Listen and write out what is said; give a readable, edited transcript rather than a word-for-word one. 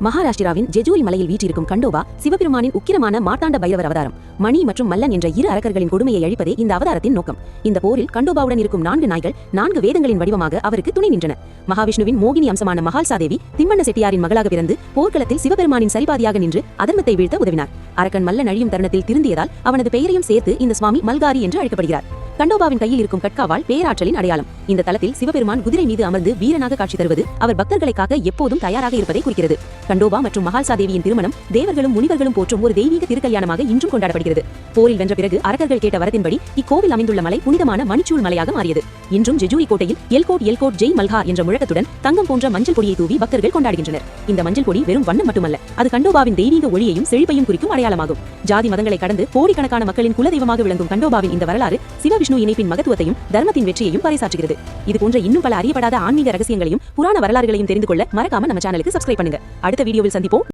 மகாராஷ்டிராவின் ஜெஜூரி மலையில் வீற்றிருக்கும் கண்டோபா சிவபெருமானின் உக்கிரமான மார்த்தாண்ட பைரவர் அவதாரம். மணி மற்றும் மல்லன் என்ற இரு அரக்கர்களின் கொடுமையை அழிப்பதே இந்த அவதாரத்தின் நோக்கம். இந்த போரில் கண்டோபாவுடன் இருக்கும் 4 நாய்கள் 4 வேதங்களின் வடிவமாக அவருக்கு துணை நின்றன. மகாவிஷ்ணுவின் மோகினி அம்சமான மகால்சாதேவி திம்மண்ண செட்டியாரின் மகளாக பிறந்து போர்க்களத்தில் சிவபெருமானின் சரிபாதியாக நின்று அதர்மத்தை வீழ்த்த உதவினார். அரக்கன் மல்லன் அழியும் தருணத்தில் திருந்தியதால் அவனது பெயரையும் சேர்த்து இந்த சுவாமி மல்காரி என்று அழைக்கப்படுகிறார். கண்டோபாவின் கையில் இருக்கும் கட்காவால் பேராற்றலின் அடையாளம். இந்த தலத்தில் சிவபெருமான் குதிரை மீது அமர்ந்து வீரனாக காட்சி தருவது அவர் பக்தர்களை காக்க எப்போதும் தயாராக இருப்பதை குறிக்கிறது. கண்டோபா மற்றும் மகால்சாதேவியின் திருமணம் தேவர்களும் முனிவர்களும் போற்றும் ஒரு தெய்வீக திருக்கல்யாணமாக இன்றும் கொண்டாடப்படுகிறது. போரில் வென்ற பிறகு அரக்கர்கள் கேட்ட வரத்தின்படி இக்கோவில் அமைந்துள்ள மலை புனிதமான மணிச்சூல் மலையாக மாறியது. இன்றும் ஜெஜூரி கோட்டையில் எல்கோட் எல்கோட் ஜெய் மல்ஹார் என்ற முழக்கத்துடன் தங்கம் போன்ற மஞ்சள் பொடியை தூவி பக்தர்கள் கொண்டாடுகின்றனர். இந்த மஞ்சள் பொடி வெறும் வண்ணம் மட்டுமல்ல, அது கண்டோபாவின் தெய்வீக ஒளியையும் செழிப்பையும் குறிக்கும் அடையாளமாகும். ஜாதி மதங்களை கடந்து கோடிக்கணக்கான மக்களின் குலதெய்வமாக விளங்கும் கண்டோபாவின் இந்த வரலாறு சிவவிஷ்ணு இணைப்பின் மகத்துவத்தையும் தர்மத்தின் வெற்றியையும் பறைசாற்றுகிறது. இது போன்ற இன்னும் பல அறியப்படாத ஆன்மீக ரகசியங்களையும் புராண வரலாறுகளையும் தெரிந்து கொள்ள மறக்காம நம்ம சேனலுக்கு சப்ஸ்கிரைப் பண்ணுங்க. அடுத்த வீடியோவில் சந்திப்போம்.